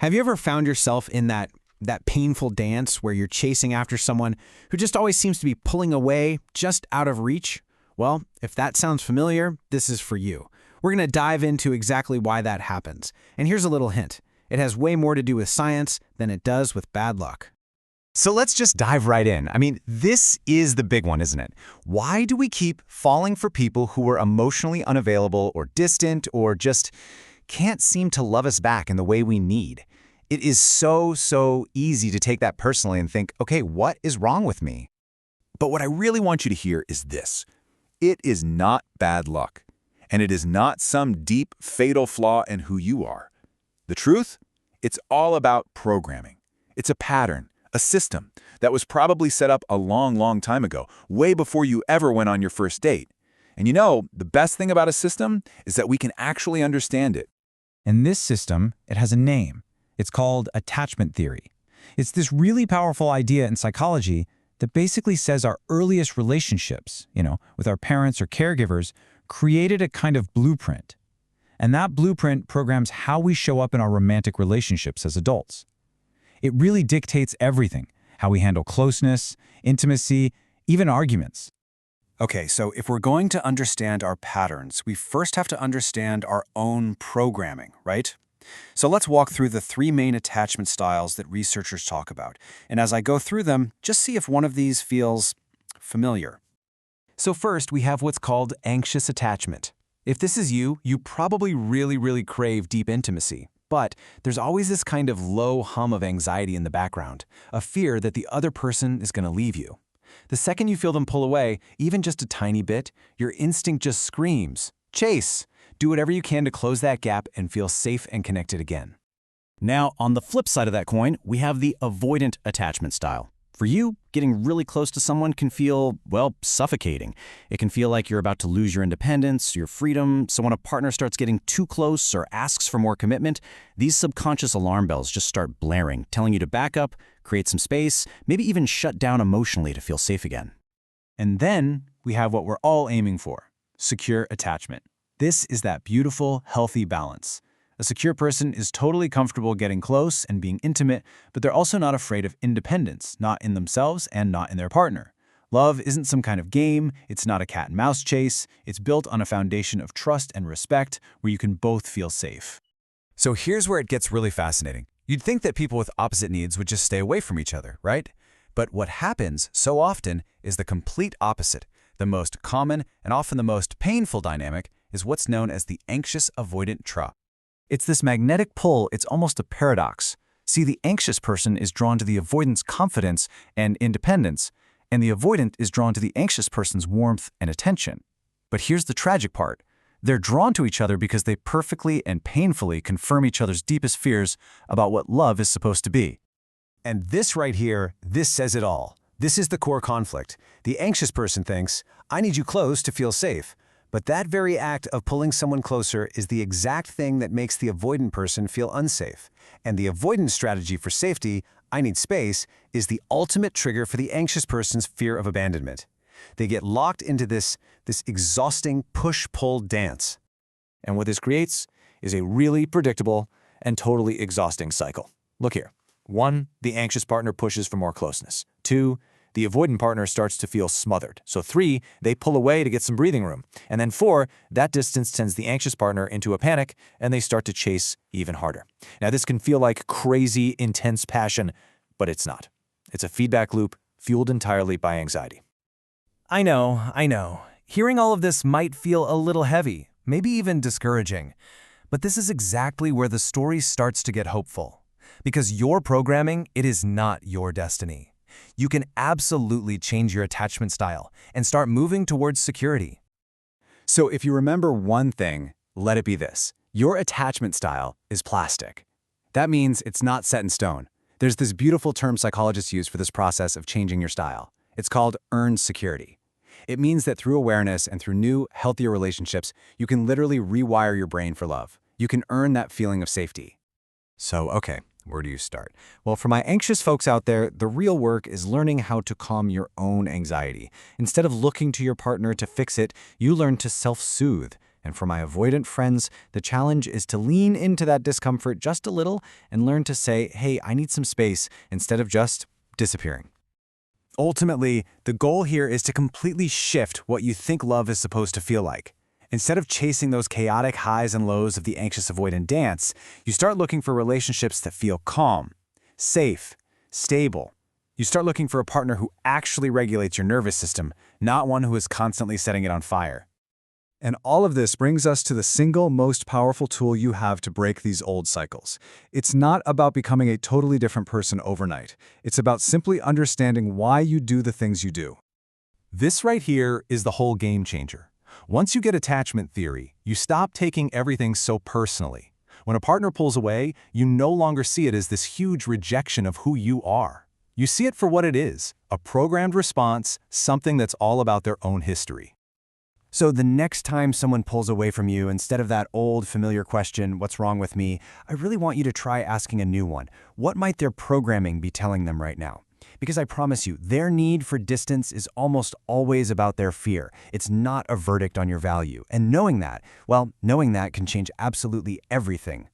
Have you ever found yourself in that painful dance where you're chasing after someone who just always seems to be pulling away just out of reach? Well, if that sounds familiar, this is for you. We're going to dive into exactly why that happens. And here's a little hint. It has way more to do with science than it does with bad luck. So let's just dive right in. I mean, this is the big one, isn't it? Why do we keep falling for people who are emotionally unavailable or distant or just can't seem to love us back in the way we need? It is so easy to take that personally and think, okay, what is wrong with me? But what I really want you to hear is this. It is not bad luck, and it is not some deep, fatal flaw in who you are. The truth? It's all about programming. It's a pattern, a system that was probably set up a long time ago, way before you ever went on your first date. And you know, the best thing about a system is that we can actually understand it. And this system, it has a name. It's called attachment theory. It's this really powerful idea in psychology that basically says our earliest relationships, with our parents or caregivers, created a kind of blueprint. And that blueprint programs how we show up in our romantic relationships as adults. It really dictates everything, how we handle closeness, intimacy, even arguments. Okay, so if we're going to understand our patterns, we first have to understand our own programming, right? So let's walk through the 3 main attachment styles that researchers talk about. And as I go through them, just see if one of these feels familiar. So first, we have what's called anxious attachment. If this is you, you probably really crave deep intimacy. But there's always this kind of low hum of anxiety in the background, a fear that the other person is going to leave you. The second you feel them pull away, even just a tiny bit, your instinct just screams, chase! Do whatever you can to close that gap and feel safe and connected again. Now, on the flip side of that coin, we have the avoidant attachment style. For you, getting really close to someone can feel, well, suffocating. It can feel like you're about to lose your independence, your freedom, so when a partner starts getting too close or asks for more commitment, these subconscious alarm bells just start blaring, telling you to back up, create some space, maybe even shut down emotionally to feel safe again. And then we have what we're all aiming for, secure attachment. This is that beautiful, healthy balance. A secure person is totally comfortable getting close and being intimate, but they're also not afraid of independence, not in themselves and not in their partner. Love isn't some kind of game, it's not a cat and mouse chase, it's built on a foundation of trust and respect where you can both feel safe. So here's where it gets really fascinating. You'd think that people with opposite needs would just stay away from each other, right? But what happens so often is the complete opposite. The most common and often the most painful dynamic is what's known as the anxious-avoidant trap. It's this magnetic pull, it's almost a paradox. See, the anxious person is drawn to the avoidant's confidence and independence, and the avoidant is drawn to the anxious person's warmth and attention. But here's the tragic part. They're drawn to each other because they perfectly and painfully confirm each other's deepest fears about what love is supposed to be. And this right here, this says it all. This is the core conflict. The anxious person thinks, I need you close to feel safe. But that very act of pulling someone closer is the exact thing that makes the avoidant person feel unsafe. And the avoidant strategy for safety, I need space, is the ultimate trigger for the anxious person's fear of abandonment. They get locked into this exhausting push-pull dance. And what this creates is a really predictable and totally exhausting cycle. Look here. 1, the anxious partner pushes for more closeness. 2, the avoidant partner starts to feel smothered. So 3, they pull away to get some breathing room. And then 4, that distance sends the anxious partner into a panic, and they start to chase even harder. Now, this can feel like crazy, intense passion, but it's not. It's a feedback loop fueled entirely by anxiety. I know. Hearing all of this might feel a little heavy, maybe even discouraging. But this is exactly where the story starts to get hopeful. Because your programming, it is not your destiny. You can absolutely change your attachment style and start moving towards security. So if you remember one thing, let it be this. Your attachment style is plastic. That means it's not set in stone. There's this beautiful term psychologists use for this process of changing your style. It's called earned security. It means that through awareness and through new, healthier relationships, you can literally rewire your brain for love. You can earn that feeling of safety. So, okay. Where do you start? Well, for my anxious folks out there, the real work is learning how to calm your own anxiety. Instead of looking to your partner to fix it, you learn to self-soothe. And for my avoidant friends, the challenge is to lean into that discomfort just a little and learn to say, hey, I need some space, instead of just disappearing. Ultimately, the goal here is to completely shift what you think love is supposed to feel like. Instead of chasing those chaotic highs and lows of the anxious-avoidant dance, you start looking for relationships that feel calm, safe, stable. You start looking for a partner who actually regulates your nervous system, not one who is constantly setting it on fire. And all of this brings us to the single most powerful tool you have to break these old cycles. It's not about becoming a totally different person overnight. It's about simply understanding why you do the things you do. This right here is the whole game changer. Once you get attachment theory, you stop taking everything so personally. When a partner pulls away, you no longer see it as this huge rejection of who you are. You see it for what it is, a programmed response, something that's all about their own history. So the next time someone pulls away from you, instead of that old familiar question, what's wrong with me, I really want you to try asking a new one. What might their programming be telling them right now? Because I promise you, their need for distance is almost always about their fear. It's not a verdict on your value. And knowing that, well, knowing that can change absolutely everything.